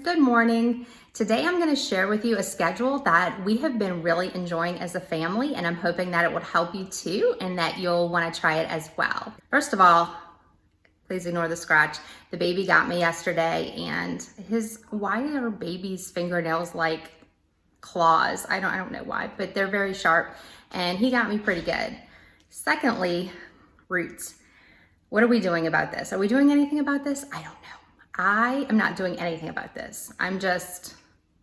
good morning. Today I'm going to share with you a schedule that we have been really enjoying as a family, and I'm hoping that it would help you too and that you'll want to try it as well. First of all, please ignore the scratch. The baby got me yesterday, and why are babies' fingernails like claws? I don't know why, but they're very sharp, and he got me pretty good. Secondly, roots. What are we doing about this? Are we doing anything about this? I don't know. I am not doing anything about this. I'm just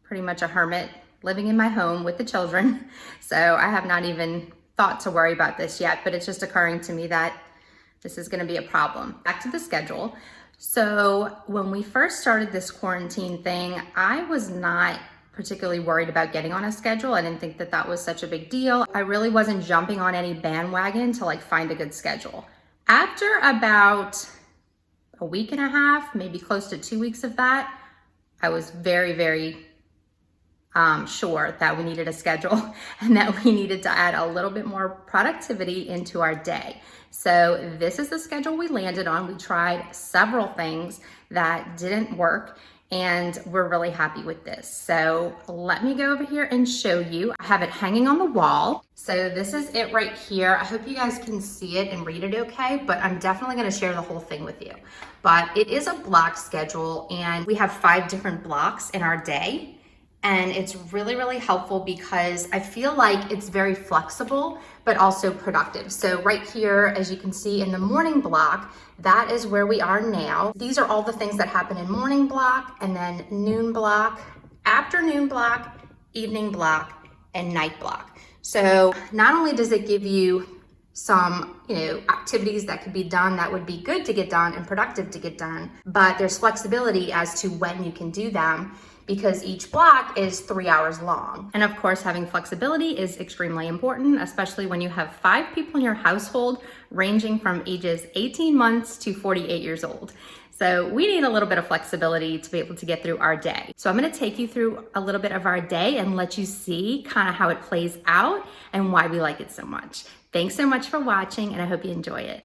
pretty much a hermit living in my home with the children. So I have not even thought to worry about this yet, but it's just occurring to me that this is going to be a problem. Back to the schedule. So when we first started this quarantine thing, I was not particularly worried about getting on a schedule. I didn't think that that was such a big deal. I really wasn't jumping on any bandwagon to find a good schedule. After about a week and a half, maybe close to 2 weeks of that, I was very sure that we needed a schedule and that we needed to add a little bit more productivity into our day. So this is the schedule we landed on. We tried several things that didn't work, and we're really happy with this. So let me go over here and show you. I have it hanging on the wall. So this is it right here. I hope you guys can see it and read it okay, but I'm definitely gonna share the whole thing with you. But it is a block schedule, and we have 5 different blocks in our day. And it's really helpful because I feel like it's very flexible, but also productive. So right here, as you can see in the morning block, that is where we are now. These are all the things that happen in morning block, and then noon block, afternoon block, evening block, and night block. So not only does it give you some, activities that could be done that would be good to get done and productive to get done, but there's flexibility as to when you can do them, because each block is 3 hours long. And of course, having flexibility is extremely important, especially when you have 5 people in your household ranging from ages 18 months to 48 years old. So we need a little bit of flexibility to be able to get through our day. So I'm gonna take you through a little bit of our day and let you see kind of how it plays out and why we like it so much. Thanks so much for watching, and I hope you enjoy it.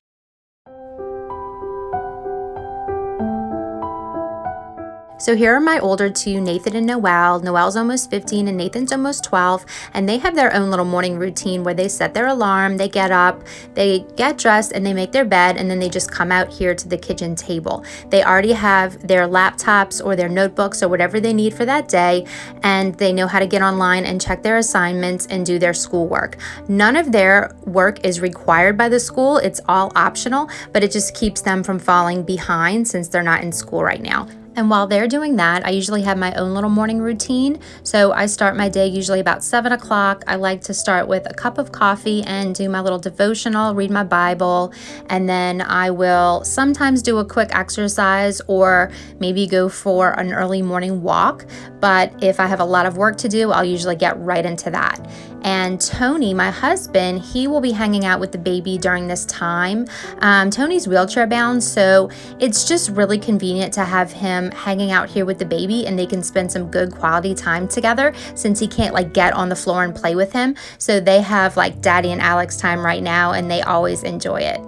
So here are my older 2, Nathan and Noelle. Noelle's almost 15 and Nathan's almost 12, and they have their own little morning routine where they set their alarm, they get up, they get dressed, and they make their bed, and then they just come out here to the kitchen table. They already have their laptops or their notebooks or whatever they need for that day, and they know how to get online and check their assignments and do their schoolwork. None of their work is required by the school. It's all optional, but it just keeps them from falling behind since they're not in school right now. And while they're doing that, I usually have my own little morning routine. So I start my day usually about 7 o'clock. I like to start with a cup of coffee and do my little devotional, read my Bible, and then I will sometimes do a quick exercise or maybe go for an early morning walk. But if I have a lot of work to do, I'll usually get right into that. And Tony, my husband, he will be hanging out with the baby during this time. Tony's wheelchair bound, so it's just really convenient to have him hanging out here with the baby, and they can spend some good quality time together since he can't get on the floor and play with him. So they have Daddy and Alex time right now, and they always enjoy it.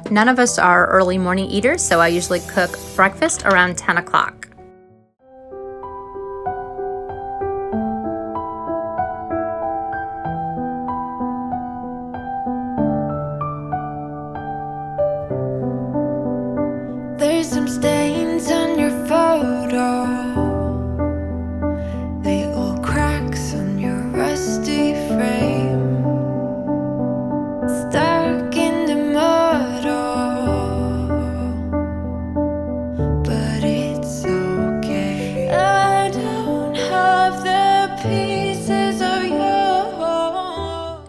None of us are early morning eaters, so I usually cook breakfast around 10 o'clock. There's some stains on your photo, little cracks on your rusty frame, stuck in the mud, but it's okay. I don't have the pieces of you.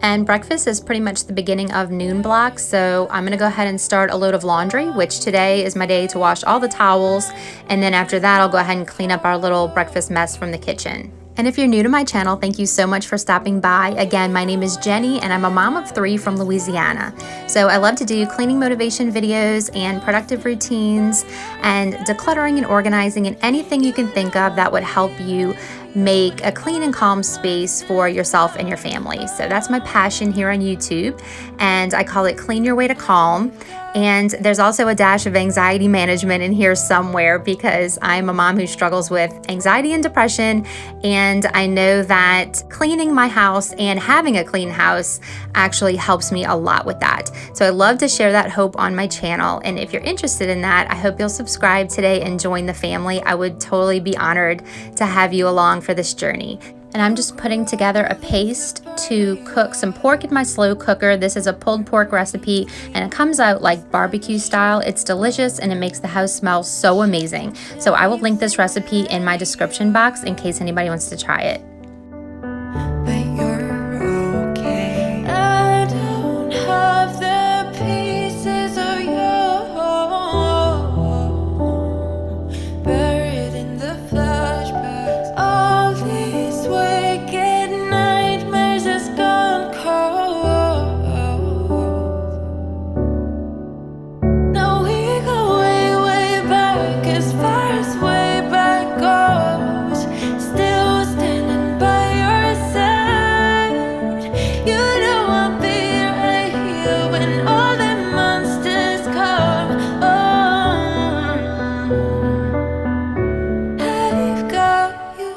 And breakfast is pretty much the beginning of noon block, so I'm gonna go ahead and start a load of laundry, which today is my day to wash all the towels, and then after that I'll go ahead and clean up our little breakfast mess from the kitchen. And if you're new to my channel, thank you so much for stopping by. Again, my name is Jenny, and I'm a mom of 3 from Louisiana. So I love to do cleaning motivation videos and productive routines and decluttering and organizing and anything you can think of that would help you make a clean and calm space for yourself and your family. So that's my passion here on YouTube, and I call it Clean Your Way to Calm. And there's also a dash of anxiety management in here somewhere because I'm a mom who struggles with anxiety and depression. And I know that cleaning my house and having a clean house actually helps me a lot with that. So I love to share that hope on my channel. And if you're interested in that, I hope you'll subscribe today and join the family. I would totally be honored to have you along for this journey. And I'm just putting together a paste to cook some pork in my slow cooker. This is a pulled pork recipe and it comes out like barbecue style. It's delicious and it makes the house smell so amazing. So I will link this recipe in my description box in case anybody wants to try it. But you're okay. I don't have the pieces of you buried in the flashbacks. All these wicked nightmares just gone cold. No, we go way, way back, as far as way back goes. Still standing by your side. You know I'll be right here when all the monsters come. I've got you.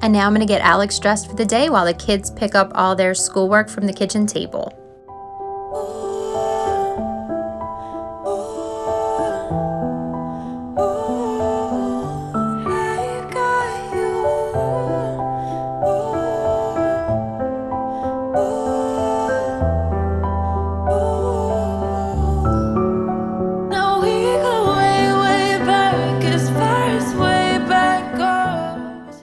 And now I'm gonna get Alex dressed for the day while the kids pick up all their schoolwork from the kitchen table. I've got you. No, we go way, way back, as far as way back goes.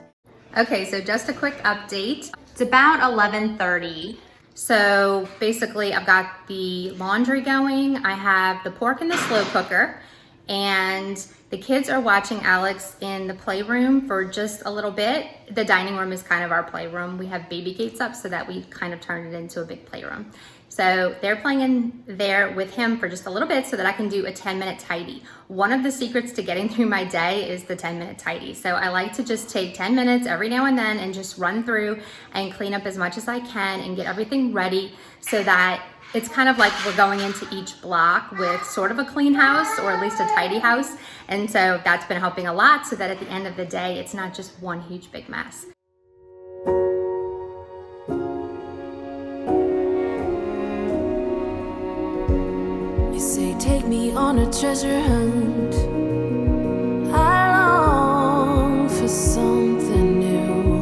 Okay, so just a quick update. It's about 11:30. So basically I've got the laundry going, I have the pork in the slow cooker, and the kids are watching Alex in the playroom for just a little bit. The dining room is kind of our playroom. We have baby gates up so that we kind of turned it into a big playroom. So they're playing in there with him for just a little bit so that I can do a 10-minute tidy. One of the secrets to getting through my day is the 10-minute tidy. So I like to just take 10 minutes every now and then and just run through and clean up as much as I can and get everything ready so that it's kind of like we're going into each block with sort of a clean house or at least a tidy house. And so that's been helping a lot so that at the end of the day, it's not just one huge big mess. You say take me on a treasure hunt. I long for something new.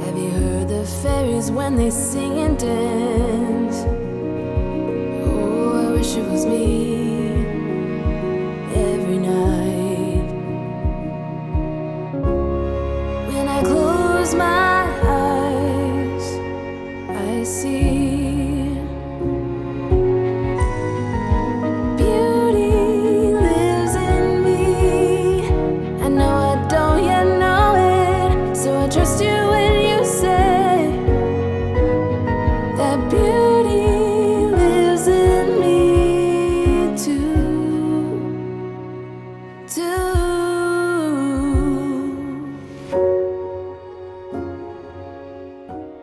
Have you heard the fairies when they sing and dance? Oh, I wish it was me every night. When I close my eyes, I see trust you when you say that beauty lives in me too.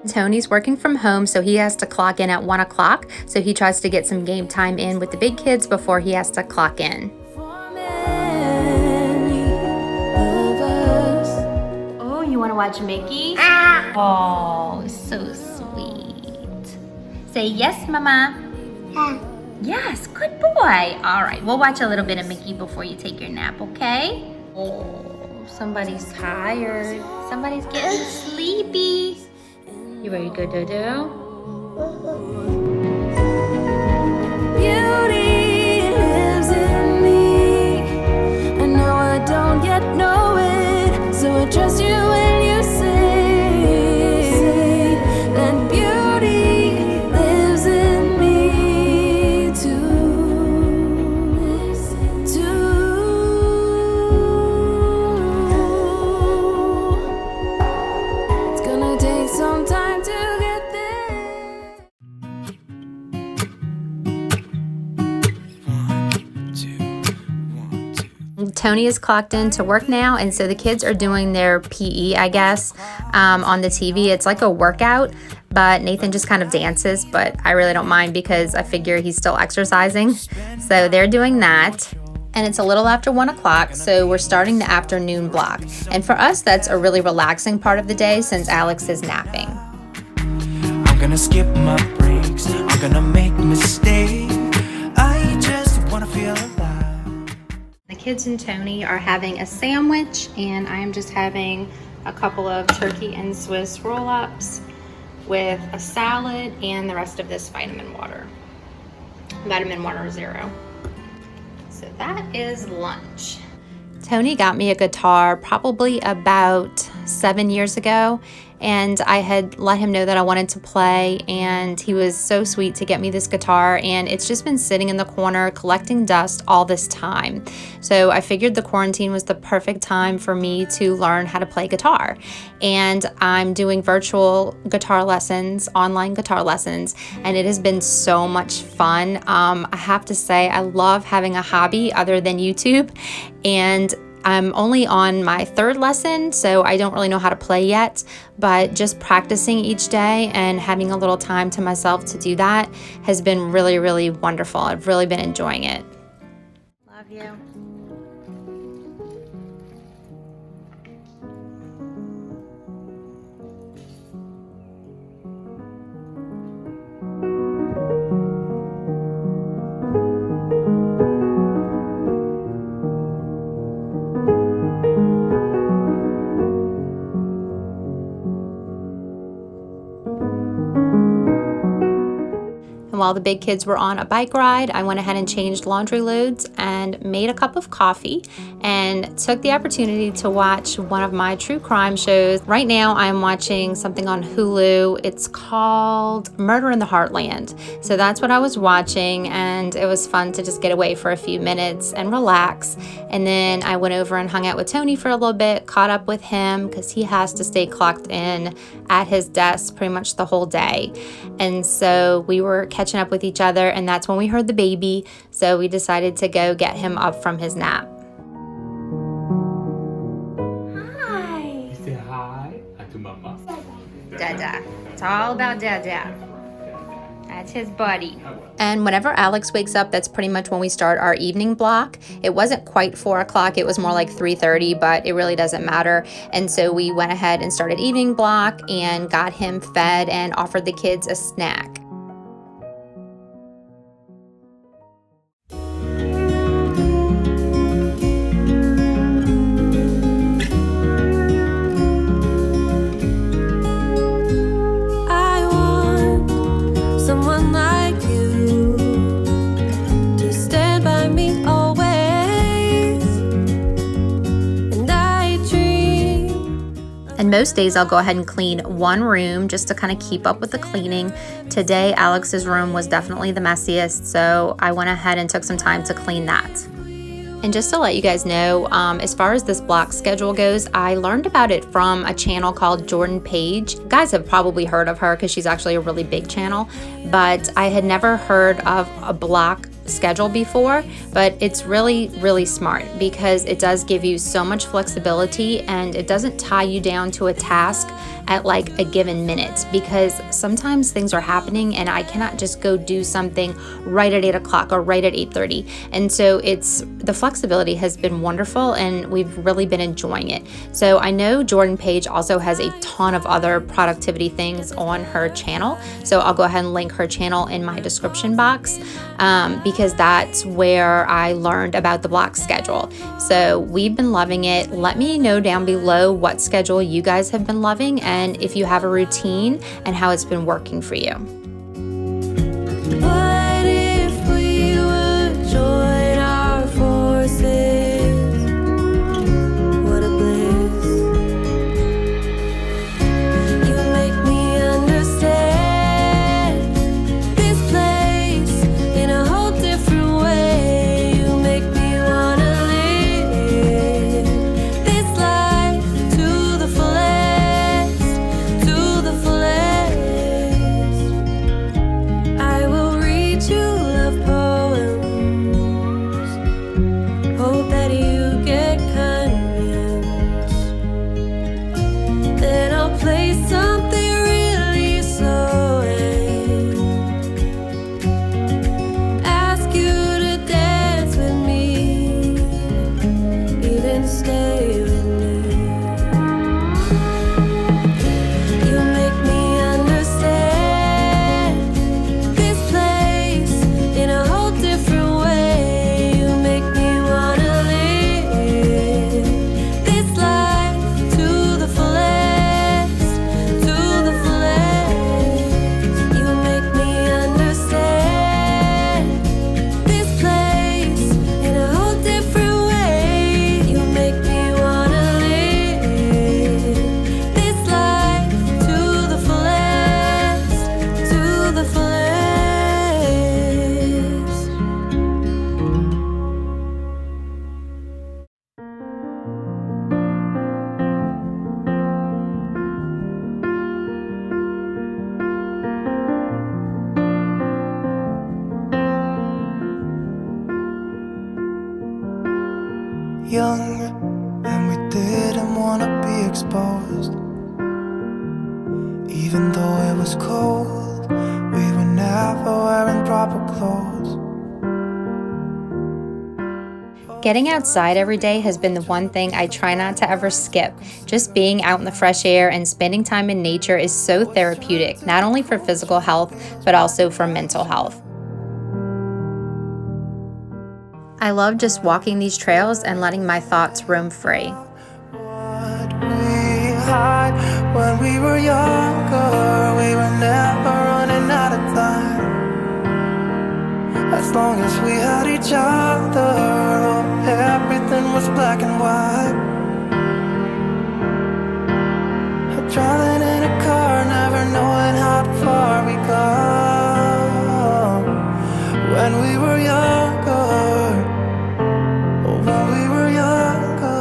Tony's working from home, so he has to clock in at 1 o'clock. So he tries to get some game time in with the big kids before he has to clock in. You want to watch Mickey? Oh, so sweet. Say yes, Mama. Yeah. Yes, good boy. All right, we'll watch a little bit of Mickey before you take your nap, okay? Oh, somebody's tired. Somebody's getting sleepy. You ready to go do-do? Beauty lives in me. I know I don't yet know it, so I trust you when you say Tony is clocked in to work now, and so the kids are doing their PE, I guess, on the TV. It's like a workout, but Nathan just kind of dances, but I really don't mind because I figure he's still exercising. So they're doing that. And it's a little after 1 o'clock, so we're starting the afternoon block. And for us, that's a really relaxing part of the day since Alex is napping. I'm gonna skip my breaks, I'm gonna make mistakes. I just wanna feel alive. The kids and Tony are having a sandwich, and I am just having a couple of turkey and Swiss roll-ups with a salad and the rest of this vitamin water zero. So that is lunch. Tony got me a guitar probably about 7 years ago, and I had let him know that I wanted to play, and he was so sweet to get me this guitar, and it's just been sitting in the corner collecting dust all this time. So I figured the quarantine was the perfect time for me to learn how to play guitar, and I'm doing virtual guitar lessons, online guitar lessons, and it has been so much fun. I have to say I love having a hobby other than YouTube, and I'm only on my 3rd lesson, so I don't really know how to play yet, but just practicing each day and having a little time to myself to do that has been really, really wonderful. I've really been enjoying it. Love you. And while the big kids were on a bike ride, I went ahead and changed laundry loads and made a cup of coffee and took the opportunity to watch one of my true crime shows. Right now, I'm watching something on Hulu. It's called Murder in the Heartland. So that's what I was watching, and it was fun to just get away for a few minutes and relax. And then I went over and hung out with Tony for a little bit, caught up with him because he has to stay clocked in at his desk pretty much the whole day. And so we were catching up with each other, and that's when we heard the baby, so we decided to go get him up from his nap. Hi. Say hi to Mama. Dada. It's all about Dada. That's his buddy. And whenever Alex wakes up, that's pretty much when we start our evening block. It wasn't quite 4 o'clock, it was more like 3:30, but it really doesn't matter. And so we went ahead and started evening block and got him fed and offered the kids a snack. And most days I'll go ahead and clean one room just to kind of keep up with the cleaning. Today, Alex's room was definitely the messiest, so I went ahead and took some time to clean that. And just to let you guys know, as far as this block schedule goes, I learned about it from a channel called Jordan Page. You guys have probably heard of her because she's actually a really big channel, but I had never heard of a block schedule before, but it's really, really smart because it does give you so much flexibility and it doesn't tie you down to a task at like a given minute, because sometimes things are happening and I cannot just go do something right at 8 o'clock or right at 8:30. And so the flexibility has been wonderful and we've really been enjoying it. So I know Jordan Page also has a ton of other productivity things on her channel. So I'll go ahead and link her channel in my description box because that's where I learned about the block schedule. So we've been loving it. Let me know down below what schedule you guys have been loving and if you have a routine and how it's been working for you. What if we would join our forces? What a bliss. You make me understand this place in a whole different way. You make me wanna live this life to the fullest, to the fullest. young, and we didn't want to be exposed. Even though it was cold, we were never wearing proper clothes. Getting outside every day has been the one thing I try not to ever skip. Just being out in the fresh air and spending time in nature is so therapeutic, not only for physical health, but also for mental health. I love just walking these trails and letting my thoughts roam free. What we had when we were younger, we were never running out of time. As long as we had each other, oh, everything was black and white. Driving in a car, never knowing how far we go. When we were younger, oh, when we were younger.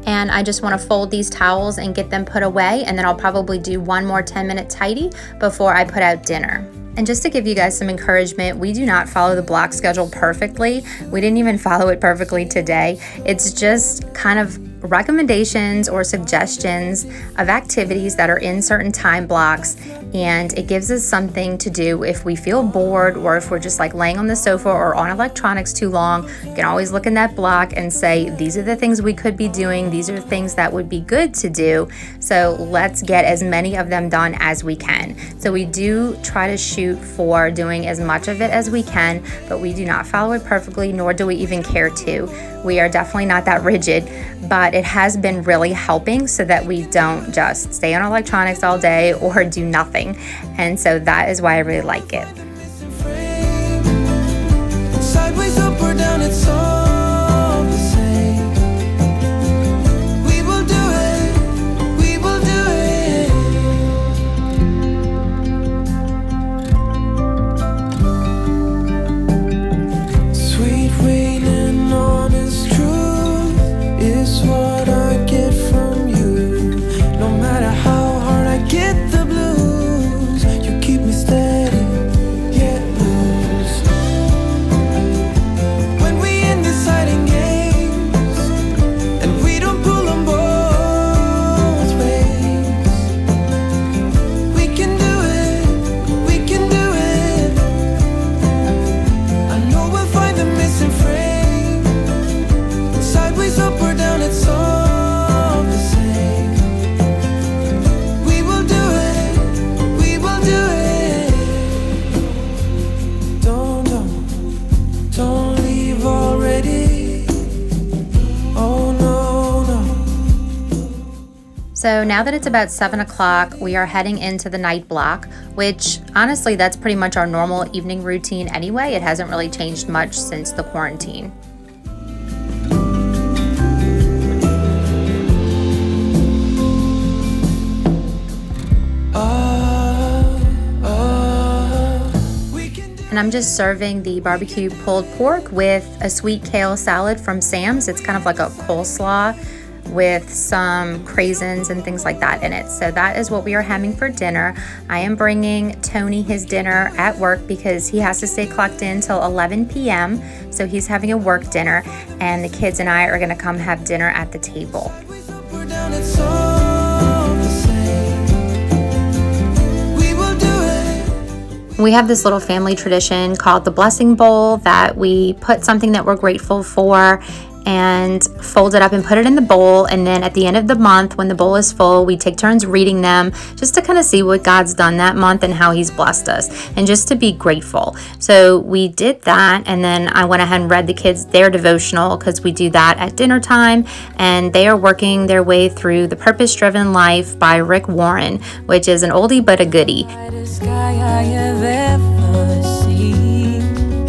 And I just want to fold these towels and get them put away, and then I'll probably do one more 10-minute tidy before I put out dinner. And just to give you guys some encouragement, we do not follow the block schedule perfectly. We didn't even follow it perfectly today. It's just kind of recommendations or suggestions of activities that are in certain time blocks, and it gives us something to do if we feel bored or if we're just like laying on the sofa or on electronics too long. You can always look in that block and say, these are the things we could be doing, these are the things that would be good to do, so let's get as many of them done as we can. So we do try to shoot for doing as much of it as we can, but we do not follow it perfectly, nor do we even care to. We are definitely not that rigid, but it has been really helping so that we don't just stay on electronics all day or do nothing. And so that is why I really like it. Sideways, up or down, it's all the same. We will do it, we will do it. Sweet rain and honest truth is what I get from you. No matter how hard I get the blues, you keep me steady, yet loose. When we end deciding games and we don't pull them both ways, we can do it, we can do it. I know we'll find the missing frame. Sideways, up or down, it's all the same. We will do it, we will do it. Don't leave already. Oh no, no. So now that it's about 7 o'clock, we are heading into the night block, which honestly, that's pretty much our normal evening routine anyway. It hasn't really changed much since the quarantine. We can do And I'm just serving the barbecue pulled pork with a sweet kale salad from Sam's. It's kind of like a coleslaw with some craisins and things like that in it. So that is what we are having for dinner. I am bringing Tony his dinner at work because he has to stay clocked in till 11 p.m. So he's having a work dinner, and the kids and I are gonna come have dinner at the table. sideways, up or down, it's all the same. We will do it. We have this little family tradition called the Blessing Bowl that we put something that we're grateful for and fold it up and put it in the bowl, and then at the end of the month when the bowl is full, we take turns reading them just to kind of see what God's done that month and how he's blessed us, and just to be grateful. So we did that, and then I went ahead and read the kids their devotional because we do that at dinner time, and they are working their way through The Purpose-Driven Life by Rick Warren, which is an oldie but a goodie. Brightest sky I have ever seen,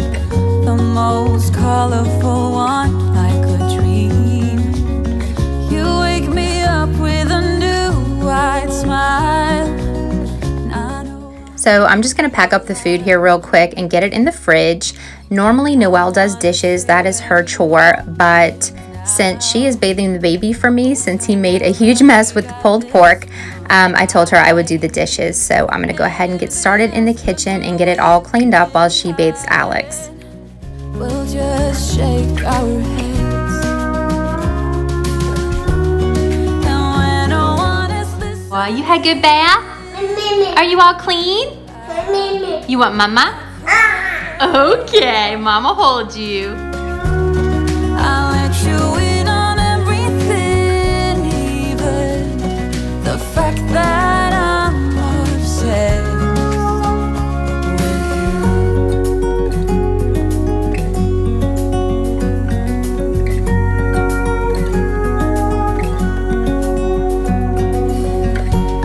the most colorful one like a dream. You wake me up with a new white smile. And I know So I'm just gonna pack up the food here real quick and get it in the fridge. Normally Noelle does dishes, that is her chore, but since she is bathing the baby for me, since he made a huge mess with the pulled pork, I told her I would do the dishes, so I'm gonna go ahead and get started in the kitchen and get it all cleaned up while she bathes Alex. We'll just shake our heads. And when no one is listening, Well, you had a good bath? Are you all clean? You want mama? Okay, mama hold you. I'll let you in on everything, even the fact that I'm obsessed with you.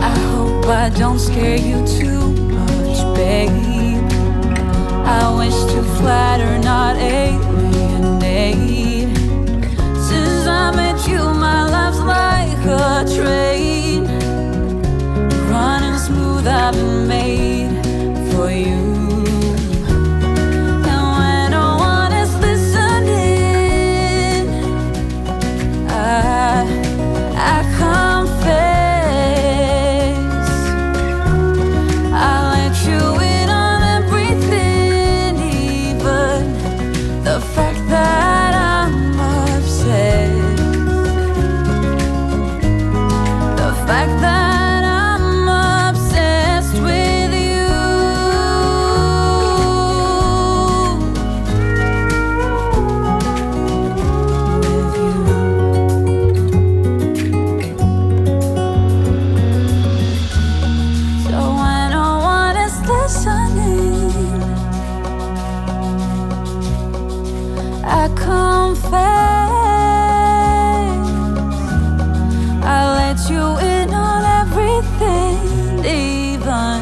I hope I don't scare you too much, babe. I wish to flatter, not alienate. Since I met you, my life's like a train, running smooth, I've been made for you. And when no one is listening, I confess, I'll let you in on everything, even the fact that I'm obsessed, the fact that I'm obsessed with you. So when no one is listening, I confess, I let you in on everything, even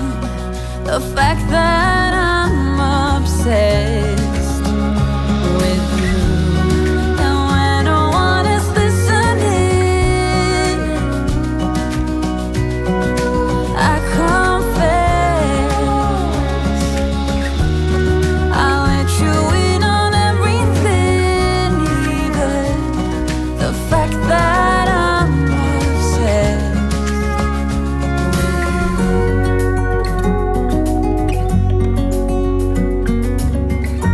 the fact that I'm obsessed with you. And when no one is listening, I confess, I'll let you in on everything, even the fact that I'm obsessed with you.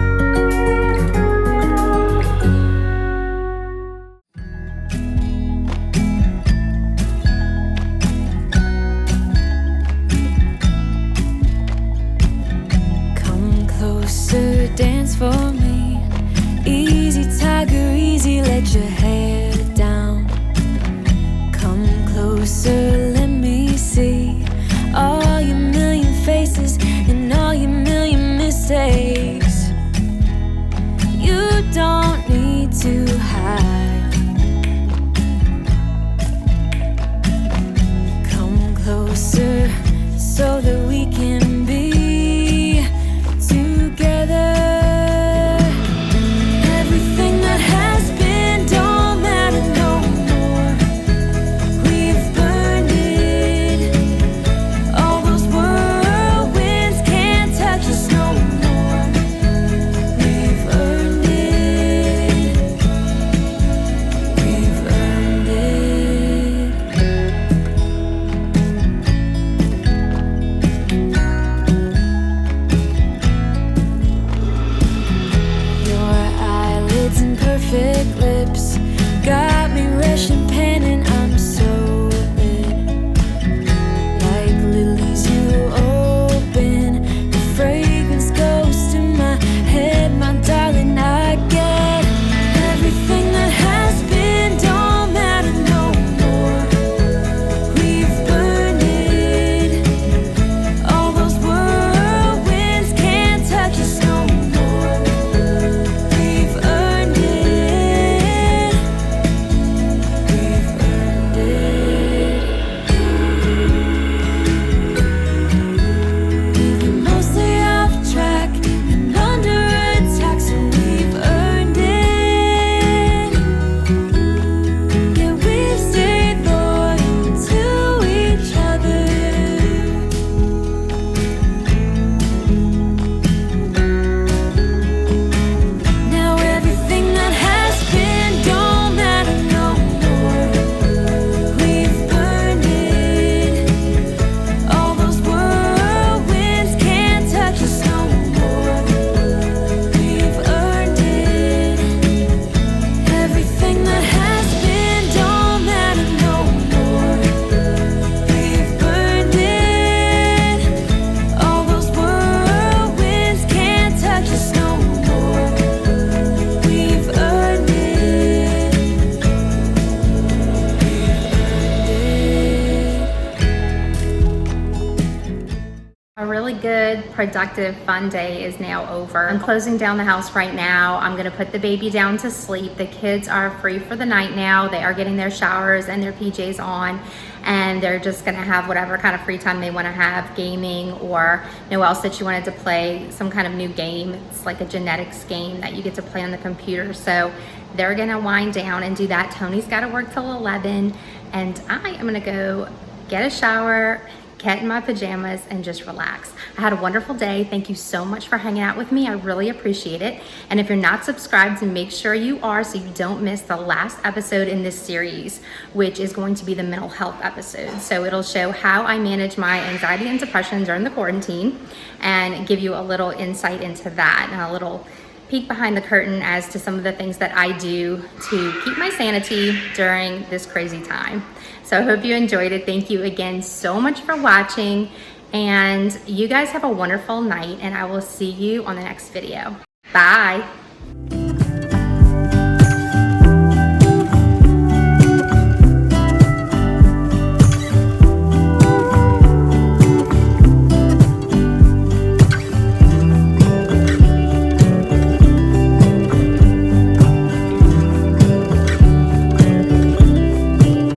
A really good, productive, fun day is now over. I'm closing down the house right now. I'm gonna put the baby down to sleep. The kids are free for the night now. They are getting their showers and their PJs on, and they're just gonna have whatever kind of free time they wanna have, gaming, or Noelle said she wanted to play some kind of new game. It's like a genetics game that you get to play on the computer. So they're gonna wind down and do that. Tony's gotta work till 11, and I am gonna go get a shower, get in my pajamas, and just relax. I had a wonderful day. Thank you so much for hanging out with me. I really appreciate it. And if you're not subscribed, make sure you are so you don't miss the last episode in this series, which is going to be the mental health episode. So it'll show how I manage my anxiety and depression during the quarantine and give you a little insight into that and a little peek behind the curtain as to some of the things that I do to keep my sanity during this crazy time. So I hope you enjoyed it. Thank you again so much for watching, and you guys have a wonderful night, and I will see you on the next video. Bye.